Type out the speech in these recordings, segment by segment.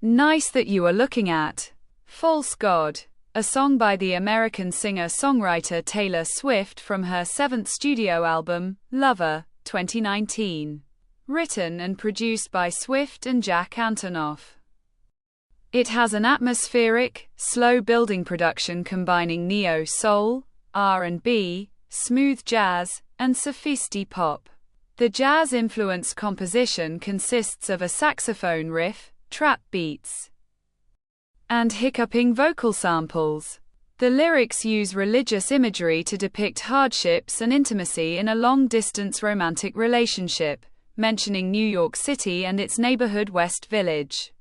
Nice That You Are Looking At. False God, a song by the American singer-songwriter Taylor Swift from her seventh studio album, Lover, 2019. Written and produced by Swift and Jack Antonoff. It has an atmospheric, slow-building production combining neo-soul, R&B, smooth jazz, and sophisti-pop. The jazz-influenced composition consists of a saxophone riff, trap beats, and hiccuping vocal samples. The lyrics use religious imagery to depict hardships and intimacy in a long-distance romantic relationship, mentioning New York City and its neighborhood West Village.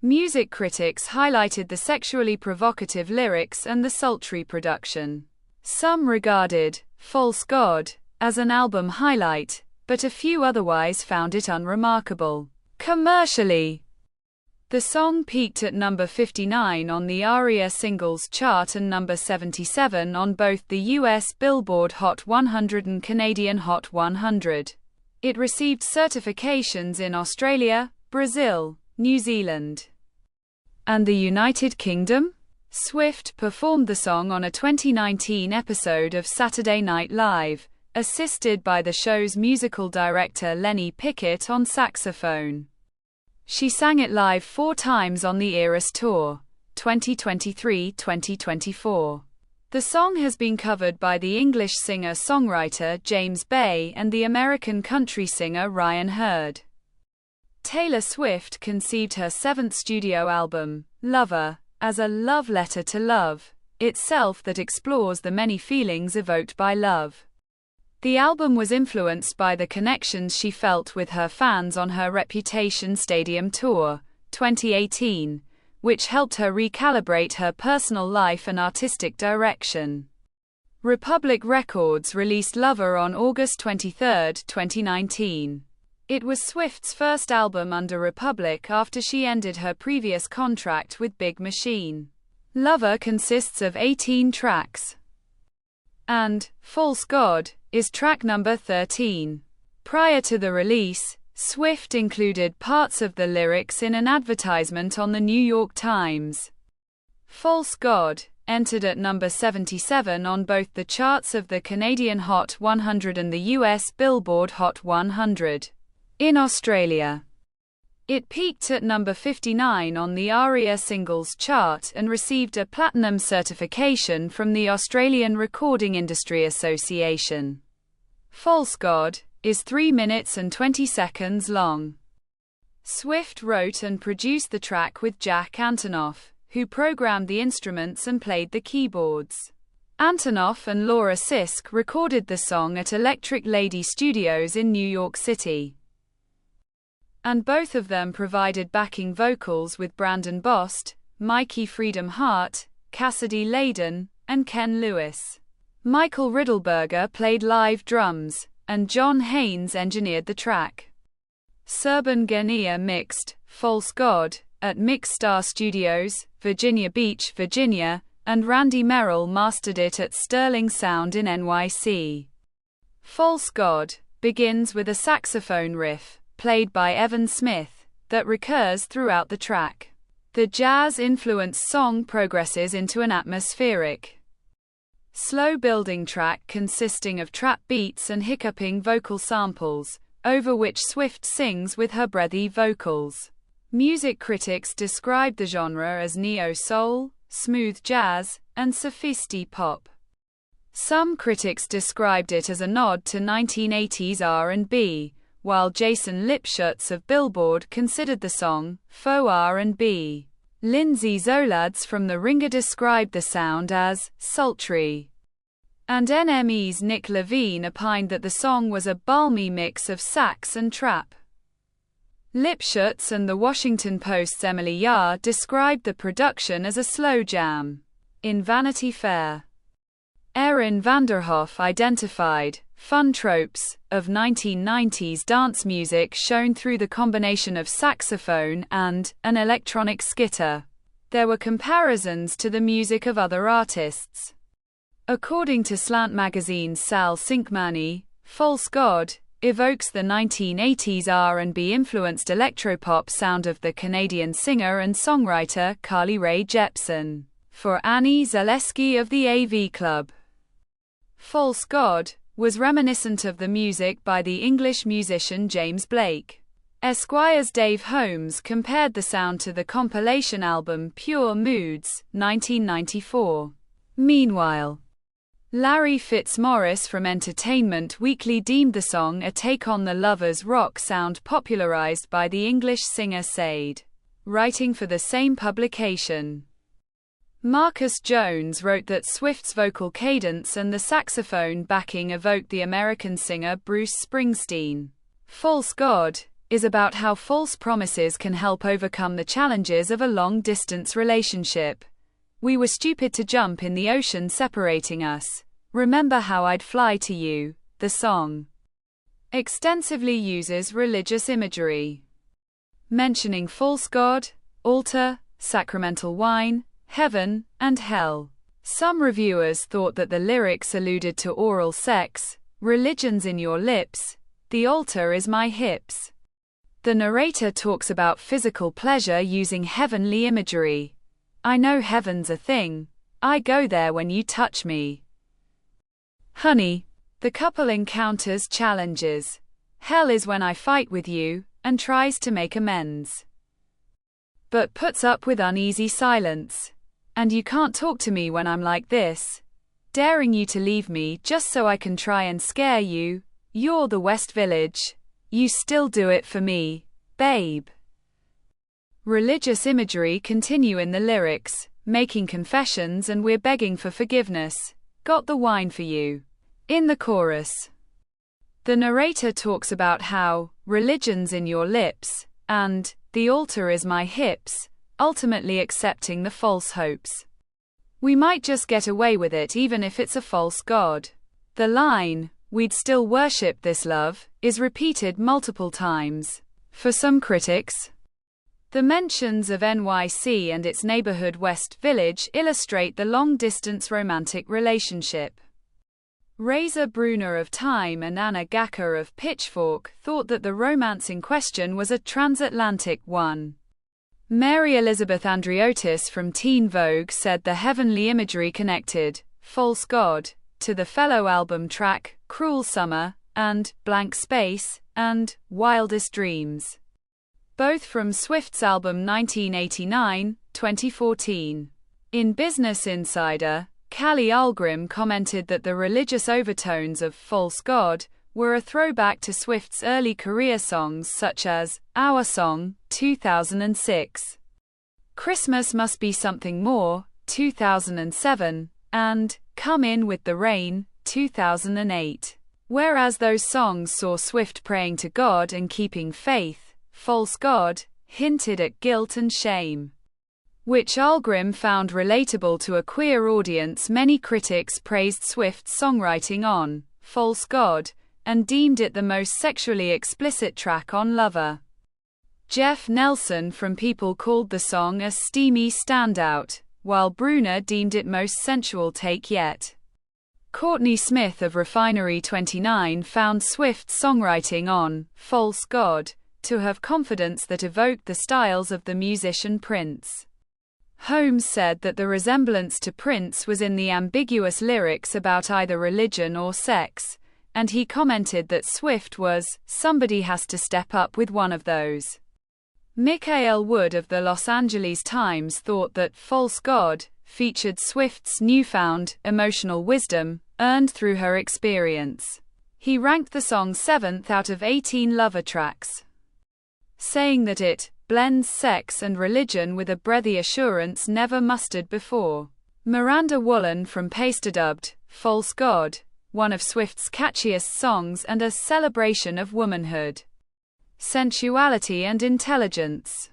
Music critics highlighted the sexually provocative lyrics and the sultry production. Some regarded False God as an album highlight, but a few otherwise found it unremarkable. Commercially, the song peaked at number 59 on the ARIA Singles Chart and number 77 on both the US Billboard Hot 100 and Canadian Hot 100. It received certifications in Australia, Brazil, New Zealand, and the United Kingdom. Swift performed the song on a 2019 episode of Saturday Night Live, assisted by the show's musical director Lenny Pickett on saxophone. She sang it live 4 times on the Eras Tour, 2023-2024. The song has been covered by the English singer-songwriter James Bay and the American country singer Ryan Hurd. Taylor Swift conceived her seventh studio album, Lover, as a love letter to love itself that explores the many feelings evoked by love. The album was influenced by the connections she felt with her fans on her Reputation Stadium Tour, 2018, which helped her recalibrate her personal life and artistic direction. Republic Records released Lover on August 23, 2019. It was Swift's first album under Republic after she ended her previous contract with Big Machine. Lover consists of 18 tracks, and False God is track number 13. Prior to the release, Swift included parts of the lyrics in an advertisement on the New York Times. False God entered at number 77 on both the charts of the Canadian Hot 100 and the US Billboard Hot 100. In Australia, it peaked at number 59 on the ARIA Singles Chart and received a platinum certification from the Australian Recording Industry Association. False God is 3 minutes and 20 seconds long. Swift wrote and produced the track with Jack Antonoff, who programmed the instruments and played the keyboards. Antonoff and Laura Sisk recorded the song at Electric Lady Studios in New York City, and both of them provided backing vocals with Brandon Bost, Mikey Freedom Hart, Cassidy Layden, and Ken Lewis. Michael Riddleberger played live drums, and John Haynes engineered the track. Serban Genia mixed False God at Mixstar Studios, Virginia Beach, Virginia, and Randy Merrill mastered it at Sterling Sound in NYC. False God begins with a saxophone riff, played by Evan Smith, that recurs throughout the track. The jazz-influenced song progresses into an atmospheric, slow-building track consisting of trap beats and hiccuping vocal samples, over which Swift sings with her breathy vocals. Music critics described the genre as neo-soul, smooth jazz, and sophisti-pop. Some critics described it as a nod to 1980s R&B, while Jason Lipschutz of Billboard considered the song faux R&B. Lindsay Zoladz from The Ringer described the sound as sultry, and NME's Nick Levine opined that the song was a balmy mix of sax and trap. Lipschutz and The Washington Post's Emily Yar described the production as a slow jam. In Vanity Fair, Erin Vanderhoff identified fun tropes of 1990s dance music shown through the combination of saxophone and an electronic skitter. There were comparisons to the music of other artists. According to Slant Magazine's Sal Cinquemani, False God evokes the 1980s R&B influenced electropop sound of the Canadian singer and songwriter Carly Rae Jepsen. For Annie Zaleski of the AV Club, False God was reminiscent of the music by the English musician James Blake. Esquire's Dave Holmes compared the sound to the compilation album Pure Moods, 1994. Meanwhile, Larry Fitzmaurice from Entertainment Weekly deemed the song a take on the lovers' rock sound popularized by the English singer Sade. Writing for the same publication, Marcus Jones wrote that Swift's vocal cadence and the saxophone backing evoked the American singer Bruce Springsteen. False God is about how false promises can help overcome the challenges of a long-distance relationship. We were stupid to jump in the ocean separating us. Remember how I'd fly to you. The song extensively uses religious imagery, mentioning false god, altar, sacramental wine, heaven, and hell. Some reviewers thought that the lyrics alluded to oral sex. Religion's in your lips, the altar is my hips. The narrator talks about physical pleasure using heavenly imagery. I know heaven's a thing. I go there when you touch me. Honey. The couple encounters challenges. Hell is when I fight with you, and tries to make amends, but puts up with uneasy silence. And you can't talk to me when I'm like this, daring you to leave me just so I can try and scare you. You're the West Village. You still do it for me, babe. Religious imagery continue in the lyrics, making confessions and we're begging for forgiveness. Got the wine for you. In the chorus, the narrator talks about how religion's in your lips and the altar is my hips, ultimately accepting the false hopes. We might just get away with it even if it's a false god. The line, we'd still worship this love, is repeated multiple times. For some critics, the mentions of NYC and its neighborhood West Village illustrate the long-distance romantic relationship. Razor Bruner of Time and Anna Gacker of Pitchfork thought that the romance in question was a transatlantic one. Mary Elizabeth Andriotis from Teen Vogue said the heavenly imagery connected False God to the fellow album track Cruel Summer and Blank Space and Wildest Dreams, both from Swift's album 1989-2014. In Business Insider, Callie Algrim commented that the religious overtones of False God were a throwback to Swift's early career songs such as Our Song, 2006, Christmas Must Be Something More, 2007, and Come In With the Rain, 2008. Whereas those songs saw Swift praying to God and keeping faith, False God hinted at guilt and shame, which Algrim found relatable to a queer audience. Many critics praised Swift's songwriting on False God and deemed it the most sexually explicit track on Lover. Jeff Nelson from People called the song a steamy standout, while Bruner deemed it most sensual take yet. Courtney Smith of Refinery29 found Swift's songwriting on False God to have confidence that evoked the styles of the musician Prince. Holmes said that the resemblance to Prince was in the ambiguous lyrics about either religion or sex, and he commented that Swift was, somebody has to step up with one of those. Michael Wood of the Los Angeles Times thought that False God featured Swift's newfound emotional wisdom, earned through her experience. He ranked the song 7th out of 18 Lover tracks, saying that it blends sex and religion with a breathy assurance never mustered before. Miranda Wallen from Paster dubbed False God one of Swift's catchiest songs and a celebration of womanhood, sensuality and intelligence.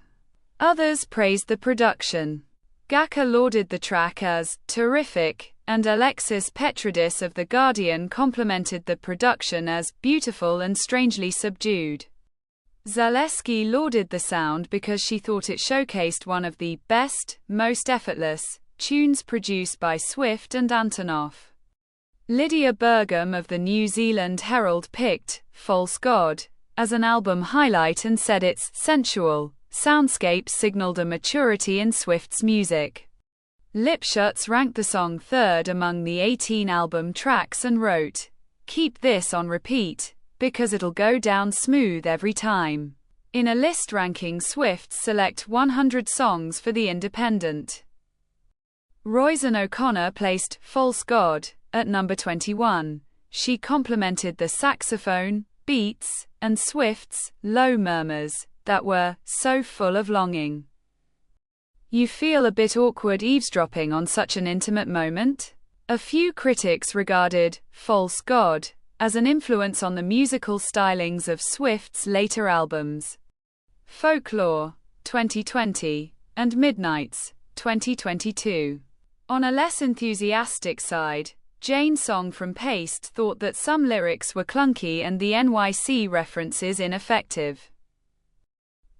Others praised the production. Gacker lauded the track as terrific, and Alexis Petridis of The Guardian complimented the production as beautiful and strangely subdued. Zaleski lauded the sound because she thought it showcased one of the best, most effortless tunes produced by Swift and Antonoff. Lydia Burgum of the New Zealand Herald picked False God as an album highlight and said its sensual soundscape signaled a maturity in Swift's music. Lipschutz ranked the song third among the 18 album tracks and wrote, "Keep this on repeat, because it'll go down smooth every time." In a list ranking Swift's Select 100 songs for The Independent, Roisin O'Connor placed False God at number 21. She complimented the saxophone, beats, and Swift's low murmurs that were so full of longing. "You feel a bit awkward eavesdropping on such an intimate moment?" A few critics regarded False God as an influence on the musical stylings of Swift's later albums, Folklore, 2020, and Midnights, 2022. On a less enthusiastic side, Jane Song from Paste thought that some lyrics were clunky and the NYC references ineffective,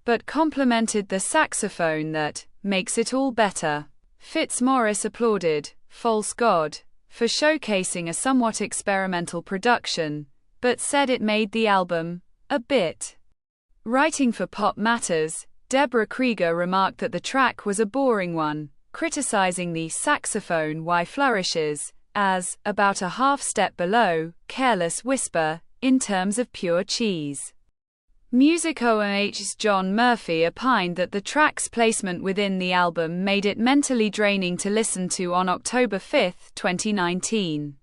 but complimented the saxophone that makes it all better. Fitzmaurice applauded False God for showcasing a somewhat experimental production, but said it made the album a bit. Writing for Pop Matters, Deborah Krieger remarked that the track was a boring one, criticizing the saxophone why flourishes as about a half step below Careless Whisper in terms of pure cheese. Music OMH's John Murphy opined that the track's placement within the album made it mentally draining to listen to. On October 5, 2019,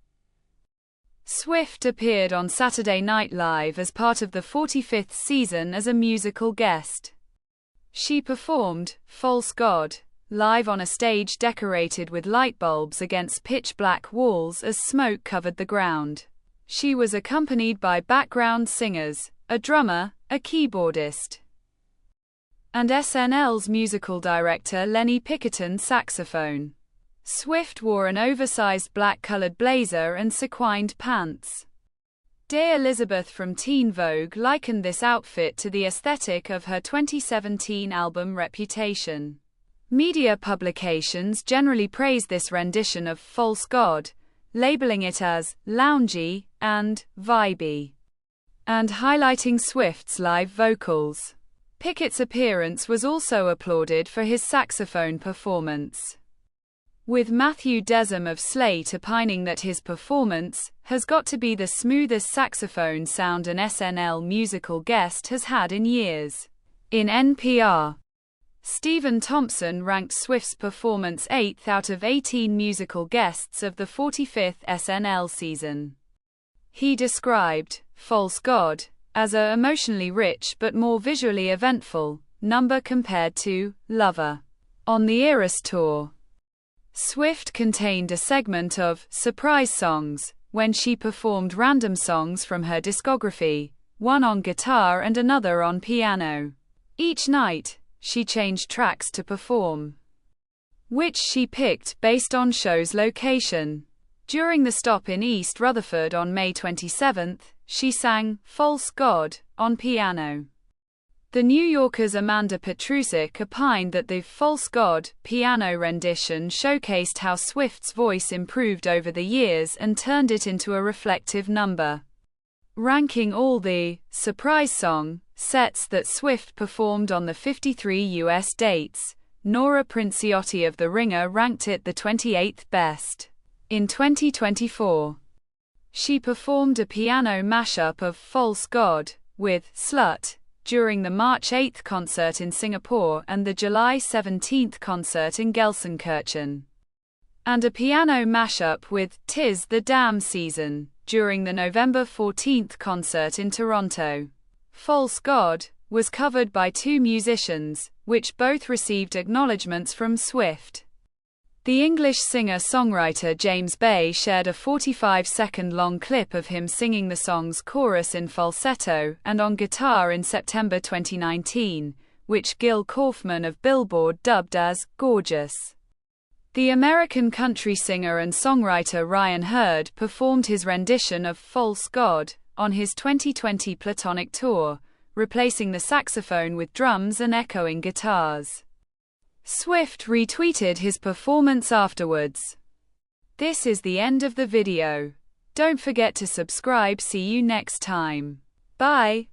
Swift appeared on Saturday Night Live as part of the 45th season as a musical guest. She performed False God live on a stage decorated with light bulbs against pitch-black walls as smoke covered the ground. She was accompanied by background singers, a drummer, a keyboardist, and SNL's musical director Lenny Pinkerton saxophone. Swift wore an oversized black-colored blazer and sequined pants. Day Elizabeth from Teen Vogue likened this outfit to the aesthetic of her 2017 album Reputation. Media publications generally praised this rendition of False God, labeling it as loungy and vibey, and highlighting Swift's live vocals. Pickett's appearance was also applauded for his saxophone performance, with Matthew Desham of Slate opining that his performance has got to be the smoothest saxophone sound an SNL musical guest has had in years. In NPR, Stephen Thompson ranked Swift's performance 8th out of 18 musical guests of the 45th SNL season. He described False God as a emotionally rich but more visually eventful number compared to Lover. On the Eras Tour, Swift contained a segment of surprise songs when she performed random songs from her discography, one on guitar and another on piano. Each night, she changed tracks to perform, which she picked based on show's location. During the stop in East Rutherford on May 27, she sang False God on piano. The New Yorker's Amanda Petrusik opined that the False God piano rendition showcased how Swift's voice improved over the years and turned it into a reflective number. Ranking all the surprise song sets that Swift performed on the 53 U.S. dates, Nora Princiotti of The Ringer ranked it the 28th best. In 2024, she performed a piano mashup of False God with Slut during the March 8 concert in Singapore and the July 17 concert in Gelsenkirchen, and a piano mashup with "'Tis the Damn Season" during the November 14 concert in Toronto. False God was covered by two musicians, which both received acknowledgments from Swift. The English singer-songwriter James Bay shared a 45-second-long clip of him singing the song's chorus in falsetto and on guitar in September 2019, which Gil Kaufman of Billboard dubbed as "gorgeous." The American country singer and songwriter Ryan Hurd performed his rendition of False God on his 2020 Platonic tour, replacing the saxophone with drums and echoing guitars. Swift retweeted his performance afterwards. This is the end of the video. Don't forget to subscribe. See you next time. Bye.